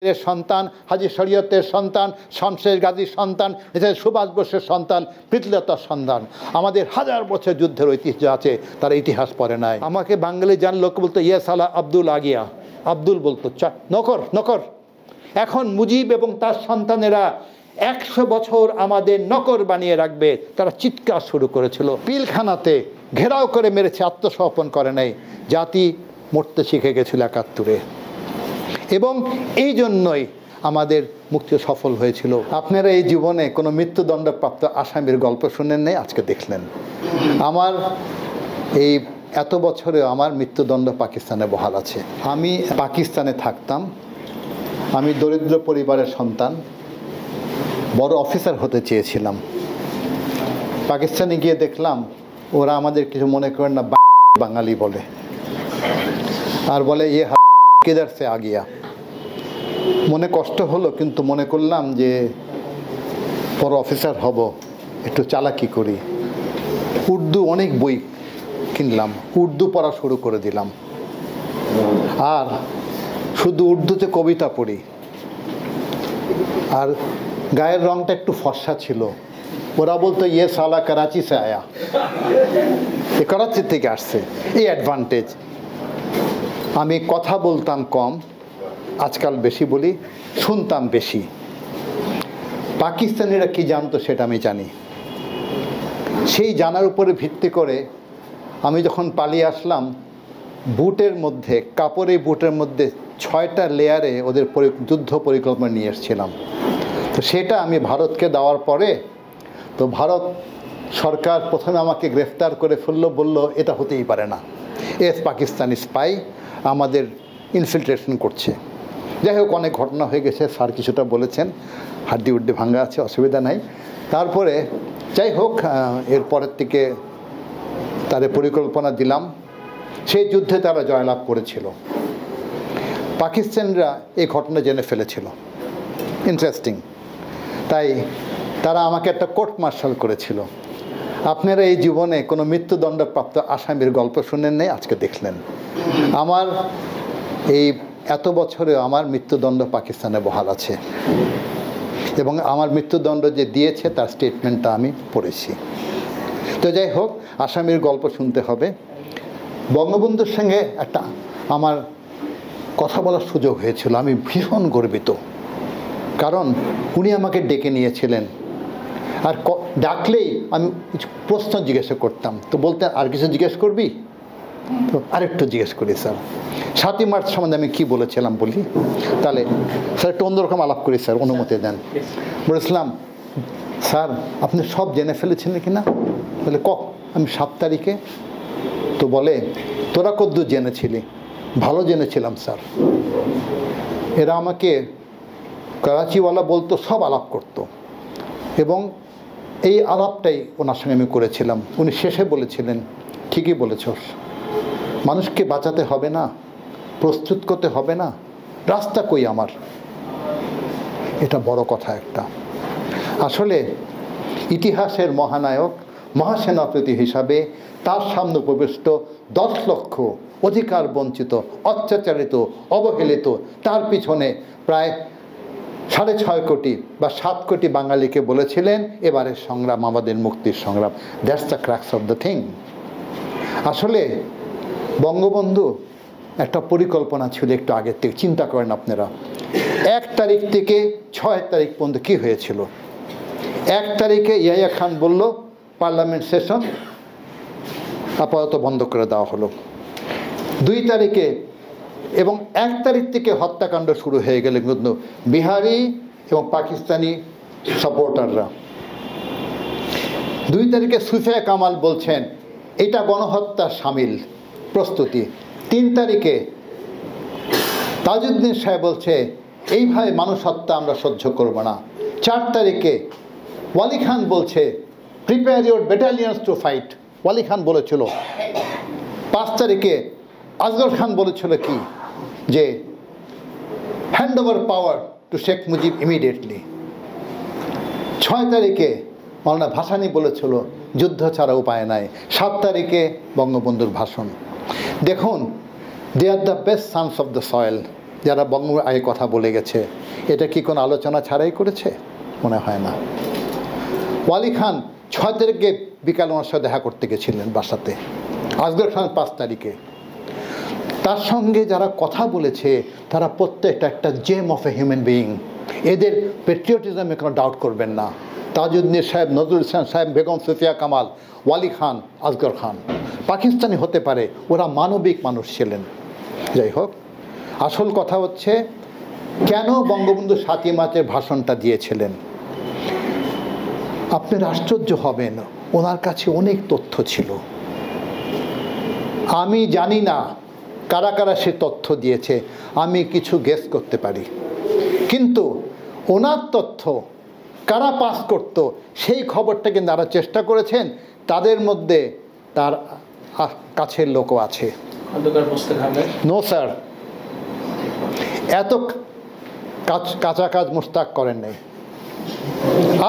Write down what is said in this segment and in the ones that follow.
এর সন্তান, হাজী শরীয়তের সন্তান, শামশের গাজীর সন্তান, এছাড়া সুভাষ বোসের সন্তান, প্রীতিলতার সন্তান। আমাদের হাজার বছর যুদ্ধের ঐতিহ্য আছে, তার ইতিহাস পড়ে নাই। আমাকে বাঙালি জান লোক বলতো ইয়ে সালা আব্দুল আগিয়া, আব্দুল বলতো নকর নকর। এখন মুজিব এবং তার সন্তানেরা 100 বছর আমাদের নকর বানিয়ে রাখবে, তারা চিৎকার শুরু করেছিল। পিলখানাতে ঘেরাও করে মেরেছে, আত্মসমর্পণ করে নাই। জাতি মরতে শিখে গেছিল 71-এ, এবং এই জন্যই আমাদের মুক্তি সফল হয়েছিল। আপনারা এই জীবনে কোনো মৃত্যুদণ্ডপ্রাপ্ত আসামির গল্প শুনেন নাই, আজকে দেখলেন। আমার এই এত বছরে আমার মৃত্যুদণ্ড পাকিস্তানে বহাল আছে। আমি পাকিস্তানে থাকতাম, আমি দরিদ্র পরিবারের সন্তান, বড় অফিসার হতে চেয়েছিলাম। পাকিস্তানে গিয়ে দেখলাম ওরা আমাদের কিছু মনে করেন না, বাঙালি বলে, আর বলে ইয়ে কিদার সে আগিয়া। মনে কষ্ট হলো, কিন্তু মনে করলাম যে বড় অফিসার হব, একটু চালাকি করি। উর্দু অনেক বই কিনলাম, উর্দু পড়া শুরু করে দিলাম, আর শুধু উর্দুতে কবিতা পড়ি। আর গায়ের রংটা একটু ফর্সা ছিল। ওরা বলতো ইয়ে সালা করাচি সে আয়া, এ করাচি থেকে আসছে, এই অ্যাডভান্টেজ। আমি কথা বলতাম কম, আজকাল বেশি বলি, শুনতাম বেশি। পাকিস্তানিরা কি জানতো সেটা আমি জানি। সেই জানার উপরে ভিত্তি করে আমি যখন পালিয়ে আসলাম, বুটের মধ্যে, কাপড়ের বুটের মধ্যে 6টা লেয়ারে ওদের যুদ্ধ পরিকল্পনা নিয়ে এসেছিলাম। তো সেটা আমি ভারতকে দেওয়ার পরে, তো ভারত সরকার প্রথমে আমাকে গ্রেফতার করে ফেললো, বলল এটা হতেই পারে না, পাকিস্তানি স্পাই আমাদের ইনফিলট্রেশন করছে। যাই হোক, অনেক ঘটনা হয়ে গেছে, স্যার কিছুটা বলেছেন, হাড্ডি উড্ডি ভাঙ্গা আছে, অসুবিধা নাই। তারপরে যাই হোক, এরপরের থেকে তাদের পরিকল্পনা দিলাম। সেই যুদ্ধে তারা জয়লাভ করেছিল। পাকিস্তানিরা এই ঘটনা জেনে ফেলেছিল, ইন্টারেস্টিং। তাই তারা আমাকে একটা কোর্ট মার্শাল করেছিল। আপনারা এই জীবনে কোনো মৃত্যুদণ্ডপ্রাপ্ত আসামির গল্প শুনেন নাই, আজকে দেখলেন। আমার এই এত বছরে আমার মৃত্যুদণ্ড পাকিস্তানে বহাল আছে, এবং আমার মৃত্যুদণ্ড যে দিয়েছে তার স্টেটমেন্টটা আমি পড়েছি। তো যাই হোক, আসামির গল্প শুনতে হবে। বঙ্গবন্ধুর সঙ্গে একটা আমার কথা বলার সুযোগ হয়েছিল, আমি ভীষণ গর্বিত। কারণ উনি আমাকে ডেকে নিয়েছিলেন, আর ডাকলেই আমি কিছু প্রশ্ন জিজ্ঞাসা করতাম। তো বলতেন, আর কিছু জিজ্ঞেস করবি? তো আরেকটু জিজ্ঞেস করি স্যার, 7ই মার্চ সম্বন্ধে আমি কী বলেছিলাম বলি। তাহলে স্যার একটু অন্যরকম আলাপ করি স্যার, অনুমতি দেন। বলেছিলাম, স্যার আপনি সব জেনে ফেলেছেন কি না? তাহলে আমি 7 তারিখে। তো বলে, তোরা কদ্দূর জেনেছিলি? ভালো জেনেছিলাম স্যার। এরা আমাকে করাচিওয়ালা বলতো, সব আলাপ করতো, এবং এই আলাপটাই ওনার সঙ্গে আমি করেছিলাম। উনি শেষে বলেছিলেন, ঠিকই বলেছস, মানুষকে বাঁচাতে হবে না, প্রস্তুত করতে হবে না, রাস্তা কই আমার। এটা বড় কথা একটা। আসলে ইতিহাসের মহানায়ক, মহাসেনাপতি হিসাবে তার সামনে উপবিষ্ট 10 লক্ষ অধিকার বঞ্চিত, অত্যাচারিত, অবহেলিত, তার পিছনে প্রায় 6.5 কোটি বা 7 কোটি বাঙালিকে বলেছিলেন, এবারের সংগ্রাম আমাদের মুক্তির সংগ্রাম। That's the crux of the thing. আসলে বঙ্গবন্ধু একটা পরিকল্পনা ছিল একটু আগের থেকে, চিন্তা করেন আপনারা। 1 তারিখ থেকে 6 তারিখ পর্যন্ত কী হয়েছিল? 1 তারিখে ইয়াহিয়া খান বলল পার্লামেন্ট সেশন আপাতত বন্ধ করে দেওয়া হলো। 2 তারিখে এবং 1 তারিখ থেকে হত্যাকাণ্ড শুরু হয়ে গেল, কিন্তু বিহারি এবং পাকিস্তানি সাপোর্টাররা। 2 তারিখে সুফিয়া কামাল বলছেন এটা গণহত্যার সামিল প্রস্তুতি। 3 তারিখে তাজউদ্দিন সাহেব বলছে এইভাবে মানুষ হত্যা আমরা সহ্য করব না। 4 তারিখে ওয়ালি খান বলছে prepare your battalions to fight, Wali Khan বলেছিল। 5 তারিখে আসগর খান বলেছিল কি, যে hand over power to Sheikh Mujib immediately. 6 তারিখে মৌলানা ভাসানী বলেছিল যুদ্ধ ছাড়া উপায় নাই। 7 তারিখে বঙ্গবন্ধুর ভাষণ। দেখুন, they are the best sons of the soil, যারা বঙ্গবন্ধুর আগে কথা বলে গেছে, এটা কি কোনো আলোচনা ছাড়াই করেছে? মনে হয় না। ওয়ালি খান 6 তারিখে বিকাল ওনার সাথে দেখা করতে গেছিলেন বাসাতে, আসগর খান 5 তারিখে। তার সঙ্গে যারা কথা বলেছে তারা প্রত্যেকটা একটা gem of a human being. এদের পেট্রিয়টিজমে কোনো ডাউট করবেন না। তাজউদ্দিন সাহেব, নজরুল ইসলাম সাহেব, বেগম সুফিয়া কামাল, ওয়ালি খান, আসগর খান পাকিস্তানি হতে পারে, ওরা মানবিক মানুষ ছিলেন। যাই হোক, আসল কথা হচ্ছে কেন বঙ্গবন্ধু 7ই মার্চের ভাষণটা দিয়েছিলেন। আপনার আশ্চর্য হবেন, ওনার কাছে অনেক তথ্য ছিল। আমি জানি না কারা কারা সে তথ্য দিয়েছে, আমি কিছু গেস করতে পারি, কিন্তু ওনার তথ্য কারা পাস করত সেই খবরটা কিন্তু তারা চেষ্টা করেছেন। তাদের মধ্যে তার কাছের লোকও আছে। নো স্যার, এত কাঁচা কাজ মুস্তাক করেন নাই।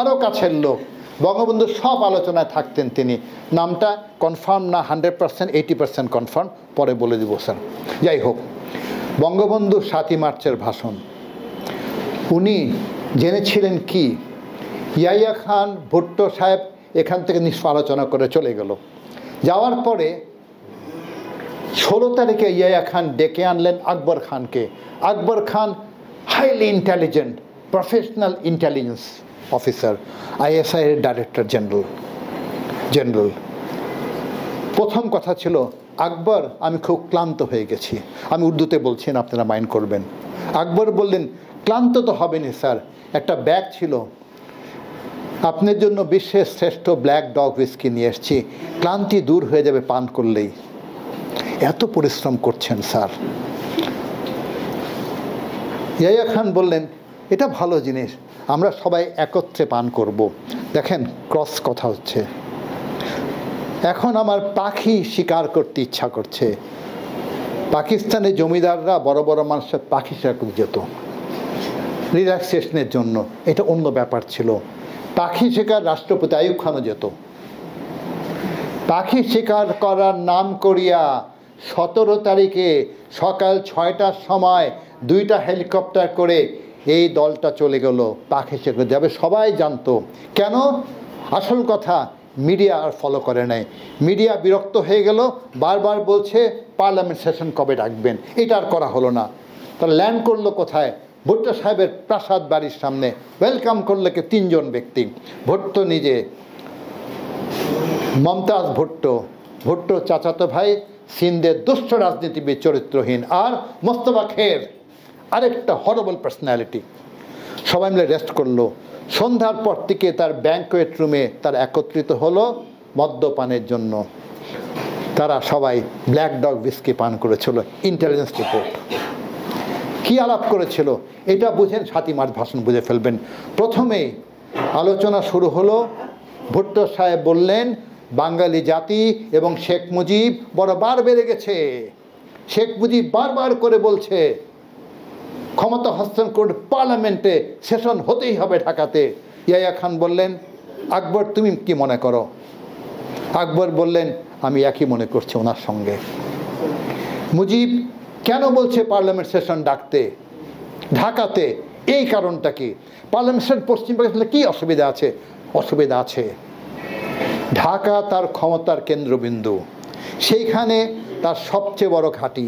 আরও কাছের লোক, বঙ্গবন্ধুর সব আলোচনায় থাকতেন তিনি। নামটা কনফার্ম না 100%, 80% কনফার্ম, পরে বলে দিব স্যার। যাই হোক, বঙ্গবন্ধুর 7ই মার্চের ভাষণ উনি জেনেছিলেন কি, ইয়াহিয়া খান ভুট্টো সাহেব এখান থেকে নিষ্প আলোচনা করে চলে গেল। যাওয়ার পরে 16 তারিখে ইয়াহিয়া খান ডেকে আনলেন আকবর খানকে। Akbar Khan highly intelligent, professional intelligence officer, ISI এর ডাইরেক্টর জেনারেল। প্রথম কথা ছিল, আকবর আমি খুব ক্লান্ত হয়ে গেছি। আমি উর্দুতে বলছি না, আপনারা মাইন্ড করবেন। আকবর বললেন, ক্লান্ত তো হবেনি স্যার, একটা ব্যাগ ছিল, আপনার জন্য বিশ্বের শ্রেষ্ঠ ব্ল্যাক ডগ হুইস্কি নিয়ে এসেছি, ক্লান্তি দূর হয়ে যাবে পান করলেই। এত পরিশ্রম করছেন স্যার। ইয়াহিয়া খান বললেন, এটা ভালো জিনিস, আমরা সবাই একত্রে পান করব। দেখেন ক্রস কথা হচ্ছে। এখন আমার পাখি শিকার করতে ইচ্ছা করছে। পাকিস্তানের জমিদাররা বড় বড় মানুষের পাখি শিকার করতে যেত রিল্যাক্সেশনের জন্য, এটা অন্য ব্যাপার ছিল। পাখি শিকার রাষ্ট্রপতি আইয়ুব খানও যেত। পাখি শিকার করার নাম করিয়া 17 তারিখে সকাল 6টার সময় 2টা হেলিকপ্টার করে এই দলটা চলে গেল পাখি শিকার যাবে। সবাই জানতো। কেন? আসল কথা, মিডিয়া আর ফলো করে নাই। মিডিয়া বিরক্ত হয়ে গেল, বারবার বলছে পার্লামেন্ট সেশন কবে ডাকবেন, এটা আর করা হলো না। তারা ল্যান্ড করলো কোথায়? ভুট্টো সাহেবের প্রাসাদ বাড়ির সামনে। ওয়েলকাম করলো কে 3 জন ব্যক্তি, ভুট্টো নিজে, মমতাজ ভুট্টো চাচাতো ভাই, সিন্ধের দুষ্ট রাজনীতিবিদ চরিত্রহীন, আর মোস্তফা খের, আরেকটা হরেবল পার্সোনালিটি। সবাই মিলে রেস্ট করলো। সন্ধ্যার পর থেকে তার ব্যাঙ্কোয়েট রুমে তারা একত্রিত হলো মদ্যপানের জন্য। তারা সবাই ব্ল্যাক ডগ হুইস্কি পান করেছিল। ইন্টেলিজেন্স রিপোর্ট কি আলাপ করেছিল এটা বুঝেন, 7ই মার্চ ভাষণ বুঝে ফেলবেন। প্রথমেই আলোচনা শুরু হলো, ভুট্টো সাহেব বললেন বাঙালি জাতি এবং শেখ মুজিব বড় বার বেড়ে গেছে। শেখ মুজিব বারবার করে বলছে ক্ষমতা হস্তান্তর করে পার্লামেন্টে সেশন হতেই হবে ঢাকাতে। ইয়াহিয়া খান বললেন, আকবর তুমি কি মনে করো? আকবর বললেন, আমি একই মনে করছি ওনার সঙ্গে। মুজিব কেন বলছে পার্লামেন্ট সেশন ডাকতে ঢাকাতে, এই কারণটা কি? পার্লামেন্ট সেশন পশ্চিম পাকিস্তানে কী অসুবিধা আছে? অসুবিধা আছে, ঢাকা তার ক্ষমতার কেন্দ্রবিন্দু, সেইখানে তার সবচেয়ে বড় ঘাঁটি।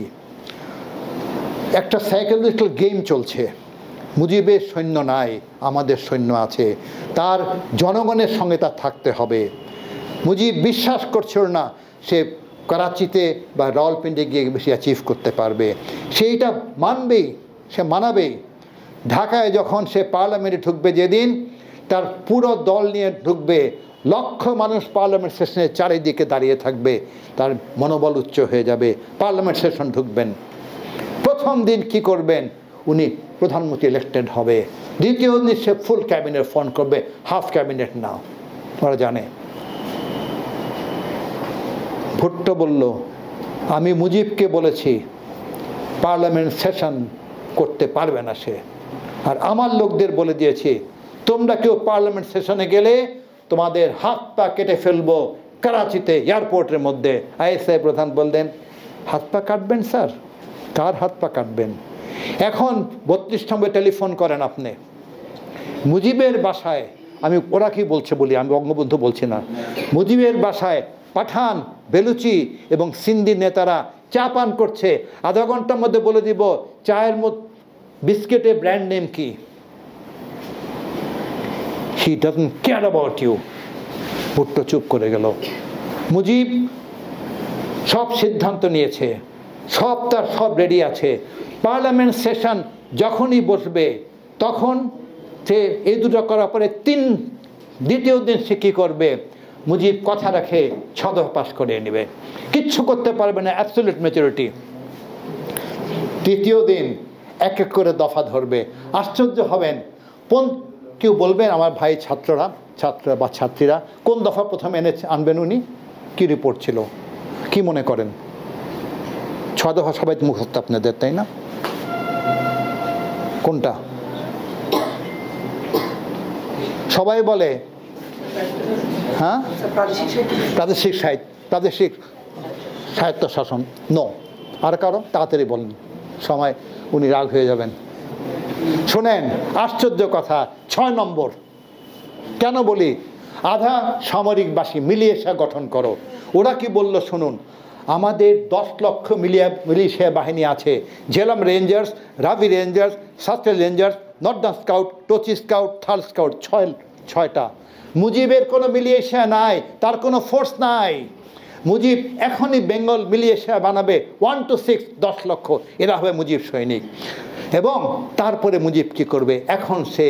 একটা সাইকোলজিক্যাল গেম চলছে। মুজিবের সৈন্য নাই, আমাদের সৈন্য আছে, তার জনগণের সঙ্গে তার থাকতে হবে। মুজিব বিশ্বাস করছিল না সে করাচিতে বা রাওয়ালপিন্ডি গিয়ে বেশি অ্যাচিভ করতে পারবে, সেইটা মানবেই, সে মানাবেই। ঢাকায় যখন সে পার্লামেন্টে ঢুকবে, যেদিন তার পুরো দল নিয়ে ঢুকবে, লক্ষ মানুষ পার্লামেন্ট সেশনের চারিদিকে দাঁড়িয়ে থাকবে, তার মনোবল উচ্চ হয়ে যাবে। পার্লামেন্ট সেশন ঢুকবেন, প্রথম দিন কি করবেন? উনি প্রধানমন্ত্রী ইলেক্টেড হবে। দ্বিতীয় দিন সে ফুল ক্যাবিনেট ফর্ম করবে, হাফ ক্যাবিনেট না, ওরা জানে। ভুট্টো বলল, আমি মুজিবকে বলেছি পার্লামেন্ট সেশন করতে পারবে না সে, আর আমার লোকদের বলে দিয়েছি তোমরা কেউ পার্লামেন্ট সেশনে গেলে তোমাদের হাত পা কেটে ফেলবো করাচিতে এয়ারপোর্টের মধ্যে। ISI প্রধান বললেন, হাত পা কাটবেন স্যার? কার হাত পা কাটবেন? এখন 32 নম্বরে টেলিফোন করেন আপনি, মুজিবের বাসায়, আমি ওরা কি বলছে বলি, আমি বঙ্গবন্ধু বলছি না, মুজিবের বাসায় পাঠান, বেলুচি এবং সিন্ধি নেতারা চা পান করছে, আধা ঘন্টার মধ্যে বলে দিব চায়ের মধ্যে বিস্কিটে ব্র্যান্ড নেম কি। He doesn't care about you. Bhutto চুপ করে গেল। মুজিব সব সিদ্ধান্ত নিয়েছে, তার সব রেডি আছে। পার্লামেন্ট সেশন যখনই বসবে তখন সে এই দুটো করার পরে দ্বিতীয় দিন সে কী করবে, মুজিব কথা রাখে 6 দফা পাস করে নেবে, কিচ্ছু করতে পারবে না, অ্যাবসলিউট মেজরিটি। তৃতীয় দিন এক এক করে দফা ধরবে। আশ্চর্য হবেন, কেউ বলবেন আমার ভাই ছাত্ররা বা ছাত্রীরা কোন দফা প্রথমে আনবেন উনি, কি রিপোর্ট ছিল, কি মনে করেন? 6 দফা সবাই মুখস্থ আপনাদের, তাই না? কোনটা? সবাই বলে হ্যাঁ প্রাদেশিক সাহিত্য শাসন। নো, আর কারো তাড়াতাড়ি বলেন, সময় উনি রাগ হয়ে যাবেন। শোনেন, আশ্চর্য কথা, 6 নম্বর। কেন বলি? আধা সামরিক বাসী মিলিশিয়া গঠন করো। ওরা কি বলল শুনুন, আমাদের 10 লক্ষ মিলিশিয়া বাহিনী আছে। Jhelum rangers, Ravi rangers, Sutlej rangers, northern scout, Tochi scout, third scout, 6টা। মুজিবের কোনো মিলিশিয়া নাই, তার কোনো ফোর্স নাই। মুজিব এখনই বেঙ্গল মিলিশিয়া বানাবে 1 to 6, 10 লক্ষ, এরা হবে মুজিব সৈনিক। এবং তারপরে মুজিব কি করবে? এখন সে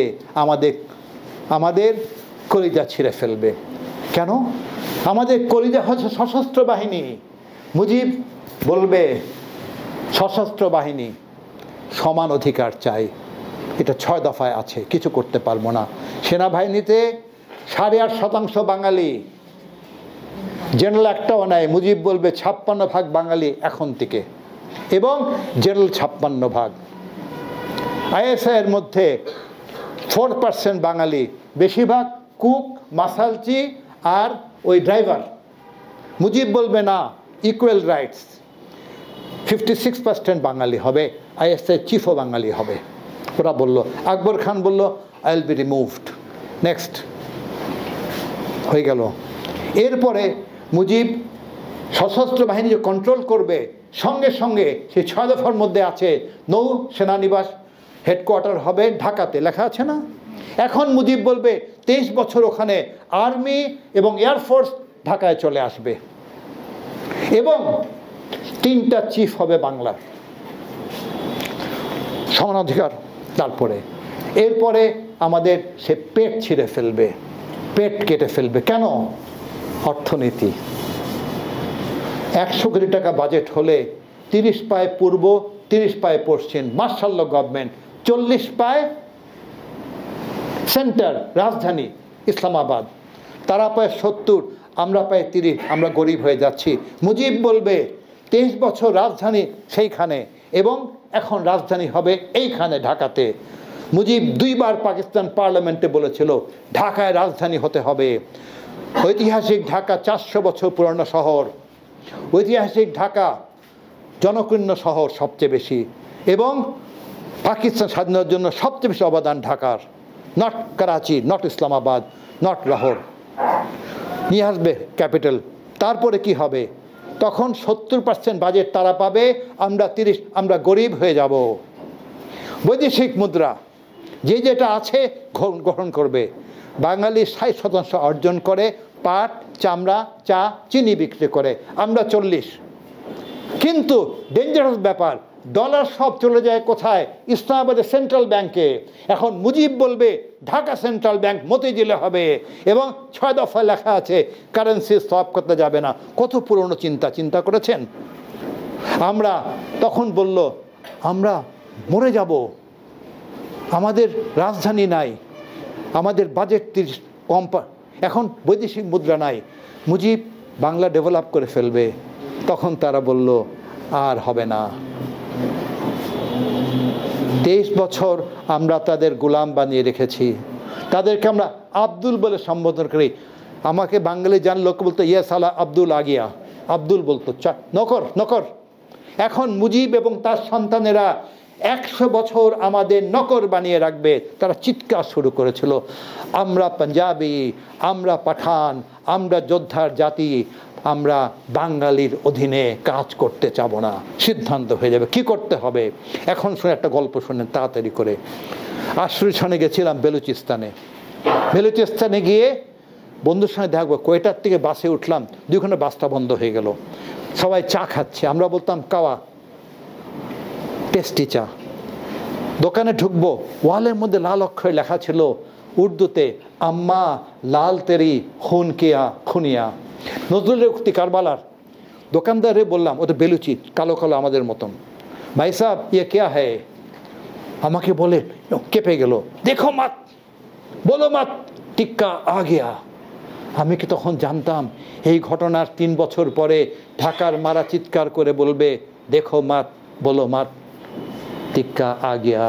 আমাদের কলিজা ছিঁড়ে ফেলবে। কেন? আমাদের কলিজা হচ্ছে সশস্ত্র বাহিনী। মুজিব বলবে সশস্ত্র বাহিনী সমান অধিকার চাই, এটা 6 দফায় আছে, কিছু করতে পারবো না। সেনাবাহিনীতে 8.5% বাঙালি, জেনারেল একটাও নাই। মুজিব বলবে 56% বাঙালি এখন থেকে, এবং জেনারেল 56%। আইএসআই এর মধ্যে 4% বাঙালি, বেশিরভাগ কুক, মাসালচি আর ওই ড্রাইভার। মুজিব বলবে না, ইকুয়াল রাইটস, 56% বাঙালি হবে, আইএসআই চিফও বাঙালি হবে। ওরা বলল, আকবর খান বলল I will be removed. Next হয়ে গেল। এরপরে মুজিব সশস্ত্র বাহিনী যে কন্ট্রোল করবে, সঙ্গে সঙ্গে সেই 6 দফার মধ্যে আছে নৌ সেনানিবাস হেডকোয়ার্টার হবে ঢাকাতে, লেখা আছে না? এখন মুজিব বলবে 23 বছর ওখানে আর্মি এবং এয়ারফোর্স ঢাকায় চলে আসবে, এবং 3টা চিফ হবে বাংলার, সমান অধিকার। এরপরে আমাদের সে পেট ছিঁড়ে ফেলবে, পেট কেটে ফেলবে। কেন? অর্থনীতি। 100 কোটি টাকা বাজেট হলে 30 পায় পূর্ব, 30 পায় পশ্চিম, মার্শাল ল গভর্নমেন্ট, 40 পায় সেন্টার রাজধানী ইসলামাবাদ, তারা পায় 70, আমরা পাই 30, আমরা গরিব হয়ে যাচ্ছি। মুজিব বলবে 23 বছর রাজধানী সেইখানে, এবং এখন রাজধানী হবে এইখানে ঢাকাতে। মুজিব 2 বার পাকিস্তান পার্লামেন্টে বলেছিল ঢাকায় রাজধানী হতে হবে। ঐতিহাসিক ঢাকা 400 বছর পুরনো শহর, ঐতিহাসিক ঢাকা জনকীর্ণ শহর সবচেয়ে বেশি, এবং পাকিস্তান স্বাধীনতার জন্য সবচেয়ে বেশি অবদান ঢাকার। Not Karachi, not Islamabad, not Lahore. নিয়ে আসবে ক্যাপিটাল। তারপরে কি হবে? তখন 70% বাজেট তারা পাবে, আমরা 30, আমরা গরিব হয়ে যাব। বৈদেশিক মুদ্রা যেটা আছে গ্রহণ করবে। বাঙালি 60% অর্জন করে পাট, চামড়া, চা, চিনি বিক্রি করে, আমরা 40। কিন্তু ডেঞ্জারাস ব্যাপার, ডলার সব চলে যায় কোথায়? ইসলামাবাদের সেন্ট্রাল ব্যাংকে। এখন মুজিব বলবে ঢাকা সেন্ট্রাল ব্যাংক মতিঝিলে হবে, এবং 6 দফায় লেখা আছে কারেন্সি সওয়াপ করতে যাবে না। কত পুরনো চিন্তা করেছেন? আমরা তখন বলল আমরা মরে যাব, আমাদের রাজধানী নাই, আমাদের বাজেট 30 কম, এখন বৈদেশিক মুদ্রা নাই, মুজিব বাংলা ডেভেলপ করে ফেলবে। তখন তারা বলল আর হবে না। 23 বছর আমরা তাদের গোলাম বানিয়ে রেখেছি, তাদেরকে আমরা আব্দুল বলে সম্বোধন করি। আমাকে বাঙালি জান লোক বলতো ইয়া সালা আব্দুল আগিয়া, আব্দুল বলতো নকর নকর। এখন মুজিব এবং তার সন্তানেরা 100 বছর আমাদের নকর বানিয়ে রাখবে। তারা চিৎকার শুরু করেছিল, আমরা পাঞ্জাবি, আমরা পাঠান, আমরা যোদ্ধার জাতি, আমরা বাঙালির অধীনে কাজ করতে চাবো না। সিদ্ধান্ত হয়ে যাবে কি করতে হবে। এখন শুনে একটা গল্প শুনেন তাড়াতাড়ি করে। 88 সনে গেছিলাম বেলুচিস্তানে। বেলুচিস্তানে গিয়ে বন্ধুর সঙ্গে দেখবো, কোয়েটার থেকে বাসে উঠলাম, 2 ঘন্টা বাসটা বন্ধ হয়ে গেল। সবাই চা খাচ্ছে, আমরা বলতাম কাওয়া, টেস্টি চা। দোকানে ঢুকবো, ওয়ালের মধ্যে লাল অক্ষরে লেখা ছিল উর্দুতে, আম্মা লাল তেরি খুন কিয়া খুনিয়া, নজরুলের উক্তি কারবালার। দোকানদারে বললাম, ও তো বেলুচি, কালো কালো আমাদের মতন, ভাই সাহেব ইয়ে কেয়া হ্যায়। আমাকে বলে কেঁপে গেল, দেখো মাত, বলো মাত, টিক্কা আ গিয়া। আমি কি তখন জানতাম এই ঘটনার 3 বছর পরে ঢাকার মারা চিৎকার করে বলবে, দেখো মাত, বলো মাত, টিক্কা আ গিয়া।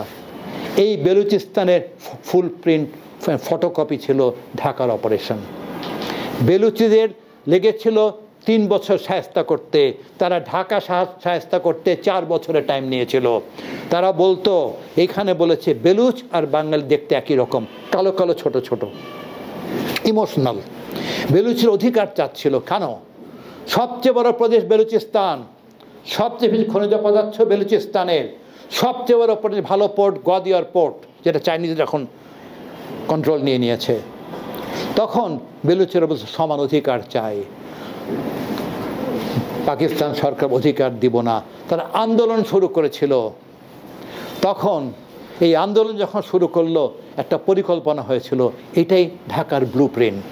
এই বেলুচিস্তানের ফুল প্রিন্ট ফটোকপি ছিল ঢাকার অপারেশন। বেলুচিদের লেগেছিল 3 বছর শায়েস্তা করতে, তারা ঢাকা শায়েস্তা করতে 4 বছরের টাইম নিয়েছিল। তারা বলতো, এখানে বলেছে বেলুচ আর বাঙালি দেখতে একই রকম, কালো কালো ছোট ছোট, ইমোশনাল। বেলুচির অধিকার চাচ্ছিল। কেন? সবচেয়ে বড় প্রদেশ বেলুচিস্তান, সবচেয়ে বেশি খনিজ পদার্থ বেলুচিস্তানের, সবচেয়ে বড় ভালো পোর্ট গোয়াদিয়ার পোর্ট, যেটা চাইনিজরা এখন কন্ট্রোল নিয়ে নিয়েছে। তখন বেলুচিরা বলছে সমান অধিকার চাই, পাকিস্তান সরকার অধিকার দিব না। তারা আন্দোলন শুরু করেছিল। তখন এই আন্দোলন যখন শুরু করলো, একটা পরিকল্পনা হয়েছিল, এটাই ঢাকার ব্লু প্রিন্ট।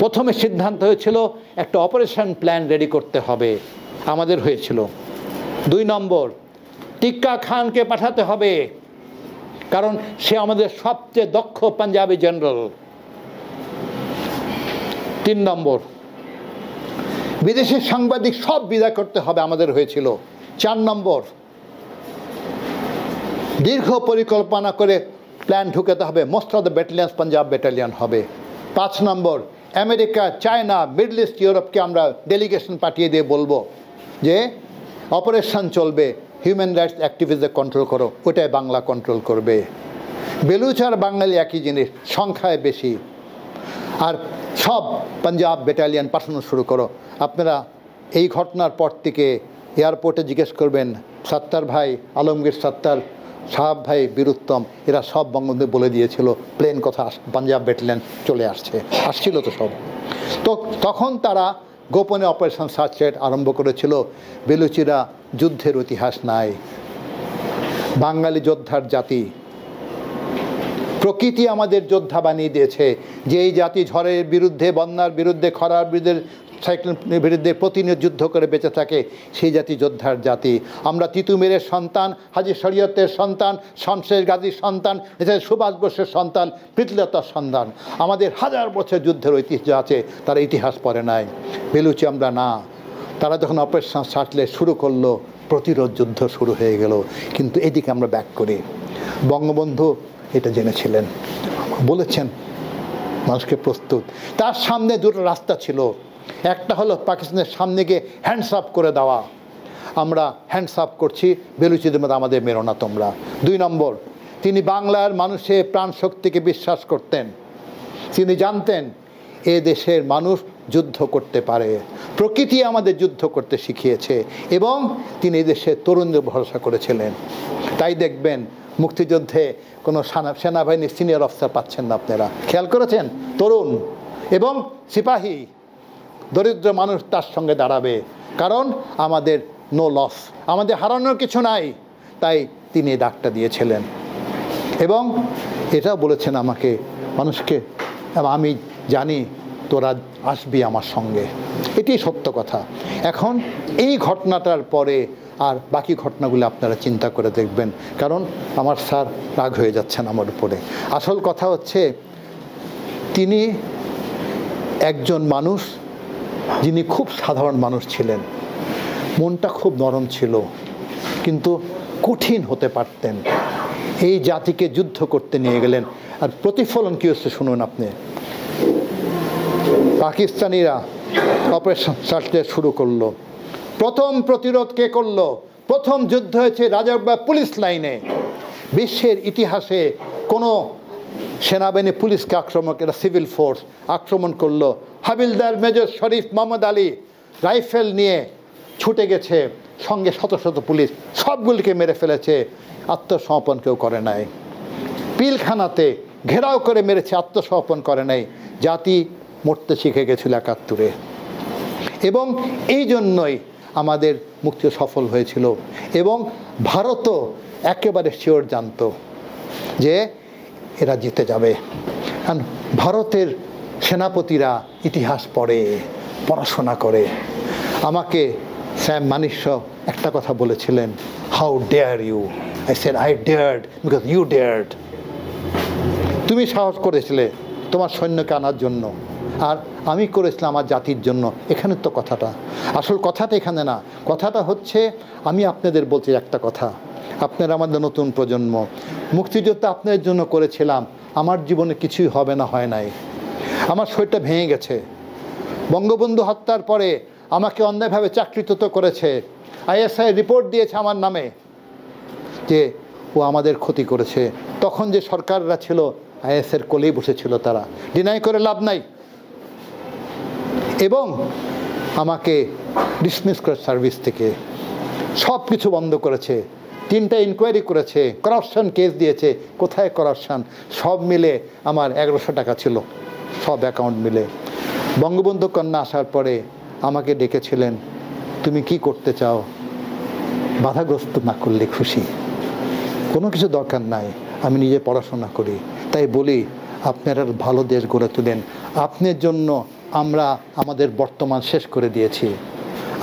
প্রথমে সিদ্ধান্ত হয়েছিল একটা অপারেশন প্ল্যান রেডি করতে হবে, আমাদের হয়েছিল। 2 নম্বর, টিক্কা খানকে পাঠাতে হবে, কারণ সে আমাদের সবচেয়ে দক্ষ পাঞ্জাবি জেনারেল। 3 নম্বর, বিদেশের সাংবাদিক সব বিদায় করতে হবে, আমাদের হয়েছিল। 4 নম্বর, দীর্ঘ পরিকল্পনা করে প্ল্যান ঢুকাতে হবে, most of the ব্যাটালিয়ান্স Punjab battalion হবে। 5 নম্বর, আমেরিকা, চায়না, মিডল ইস্ট, ইউরোপকে আমরা ডেলিগেশন পাঠিয়ে দিয়ে বলবো যে অপারেশন চলবে, হিউম্যান রাইটস অ্যাক্টিভিস্টদের কন্ট্রোল করো, ওটাই বাংলা কন্ট্রোল করবে। বেলুচ আর বাঙালি একই জিনিস, সংখ্যায় বেশি, আর সব পাঞ্জাব ব্যাটালিয়ান পাঠানো শুরু করো। আপনারা এই ঘটনার পর থেকে এয়ারপোর্টে জিজ্ঞেস করবেন, সত্তার ভাই, আলমগীর সত্তার, সাহাব ভাই, বীরুত্তম, এরা সব বঙ্গবন্ধু বলে দিয়েছিল প্লেন কথা পাঞ্জাব ব্যাটালিয়ান চলে আসছিল তো সব। তো তখন তারা গোপনে অপারেশন সার্চলাইট আরম্ভ করেছিল। বেলুচিরা যুদ্ধের ইতিহাস নাই, বাঙালি যোদ্ধার জাতি, প্রকৃতি আমাদের যোদ্ধা বানিয়ে দিয়েছে। যে এই জাতি ঝড়ের বিরুদ্ধে, বন্যার বিরুদ্ধে, খরার বিরুদ্ধে, সাইক্লোনের বিরুদ্ধে প্রতিনিয়ত যুদ্ধ করে বেঁচে থাকে, সেই জাতি যোদ্ধার জাতি। আমরা তিতুমিরের সন্তান, হাজী শরীয়তের সন্তান, শামশের গাজীর সন্তান, এছাড়া সুভাষ বোসের সন্তান, প্রীতিলতার সন্তান। আমাদের 1000 বছর যুদ্ধের ঐতিহ্য আছে, তারা ইতিহাস পড়ে নাই। বেলুচি আমরা না। তারা যখন অপারেশন সার্চলাইট শুরু করলো, প্রতিরোধ যুদ্ধ শুরু হয়ে গেল। কিন্তু এদিকে আমরা ব্যাক করি। বঙ্গবন্ধু এটা জেনেছিলেন, বলেছেন মানুষকে প্রস্তুত। তার সামনে 2টো রাস্তা ছিল। একটা হলো পাকিস্তানের সামনে গিয়ে হ্যান্ডস আপ করে দেওয়া, আমরা হ্যান্ডস আপ করছি, বেলুচিদের মধ্যে আমাদের মেরো না তোমরা। 2 নম্বর, তিনি বাংলার মানুষের প্রাণ শক্তিকে বিশ্বাস করতেন। তিনি জানতেন এ দেশের মানুষ যুদ্ধ করতে পারে, প্রকৃতি আমাদের যুদ্ধ করতে শিখিয়েছে, এবং তিনি দেশের তরুণদের ভরসা করেছিলেন। তাই দেখবেন মুক্তিযুদ্ধে কোনো সেনাবাহিনীর সিনিয়র অফিসার পাচ্ছেন না আপনারা, খেয়াল করেছেন? তরুণ এবং সিপাহী, দরিদ্র মানুষ তার সঙ্গে দাঁড়াবে, কারণ আমাদের নো লস, আমাদের হারানোর কিছু নাই। তাই তিনি ডাকটা দিয়েছিলেন এবং এটাও বলেছেন আমাকে, মানুষকে, আমি জানি তোরা আসবি আমার সঙ্গে। এটি সত্য কথা। এখন এই ঘটনাটার পরে আর বাকি ঘটনাগুলো আপনারা চিন্তা করে দেখবেন, কারণ আমার স্যার রাগ হয়ে যাচ্ছেন আমার উপরে। আসল কথা হচ্ছে, তিনি একজন মানুষ যিনি খুব সাধারণ মানুষ ছিলেন, মনটা খুব নরম ছিল, কিন্তু কঠিন হতে পারতেন। এই জাতিকে যুদ্ধ করতে নিয়ে গেলেন, আর প্রতিফলন কী হচ্ছে শুনুন আপনি। পাকিস্তানিরা অপারেশন সার্চলাইট শুরু করলো। প্রথম প্রতিরোধ কে করলো? প্রথম যুদ্ধ হয়েছে রাজারবাগ পুলিশ লাইনে। বিশ্বের ইতিহাসে কোনো সেনাবাহিনী পুলিশকে আক্রমণ, এটা সিভিল ফোর্স আক্রমণ করলো, হাবিলদার মেজর শরীফ মোহাম্মদ আলী রাইফেল নিয়ে ছুটে গেছে, সঙ্গে শত শত পুলিশ, সবগুলিকে মেরে ফেলেছে, আত্মসমর্পণ কেউ করে নাই। পিলখানাতে ঘেরাও করে মেরেছে, আত্মসমর্পণ করে নাই। জাতি মরতে শিখে গেছিল ৭১-এ, এবং এই জন্যই আমাদের মুক্তি সফল হয়েছিল। এবং ভারতও একেবারে শিওর জানতো যে এরা জিতে যাবে। কারণ ভারতের সেনাপতিরা ইতিহাস পড়ে, পড়াশোনা করে। আমাকে স্যাম মানিকশ একটা কথা বলেছিলেন, how dare you? I said I dared because you dared. তুমি সাহস করেছিলে তোমার সৈন্যকে আনার জন্য, আর আমি করেছিলাম আমার জাতির জন্য। এখানে তো কথাটা, আসল কথাটা এখানে না। কথাটা হচ্ছে, আমি আপনাদের বলছি একটা কথা, আপনারা আমাদের নতুন প্রজন্ম, মুক্তিযুদ্ধ আপনাদের জন্য করেছিলাম, আমার জীবনে কিছুই হবে না, হয় নাই। আমার শরীরটা ভেঙে গেছে। বঙ্গবন্ধু হত্যার পরে আমাকে অন্যায়ভাবে চাকরিচ্যুত করেছে। আইএসআই রিপোর্ট দিয়েছে আমার নামে যে ও আমাদের ক্ষতি করেছে। তখন যে সরকাররা ছিল আইএসের কোলেই বসেছিল, তারা ডিনাই করে লাভ নাই। এবং আমাকে ডিসমিস করে সার্ভিস থেকে, সব কিছু বন্ধ করেছে। 3টা ইনকোয়ারি করেছে, করাপশন কেস দিয়েছে। কোথায় করাপশন? সব মিলে আমার 1100 টাকা ছিল, সব অ্যাকাউন্ট মিলে। বঙ্গবন্ধু কন্যা আসার পরে আমাকে ডেকেছিলেন, তুমি কি করতে চাও? বাধাগ্রস্ত না করলে খুশি, কোনো কিছু দরকার নাই, আমি নিজে পড়াশোনা করি। তাই বলি, আপনারা ভালো দেশ গড়ে তোলেন। আপনার জন্য আমরা আমাদের বর্তমান শেষ করে দিয়েছি।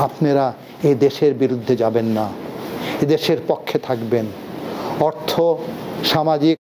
আপনারা এই দেশের বিরুদ্ধে যাবেন না, এই দেশের পক্ষে থাকবেন। অর্থ, সামাজিক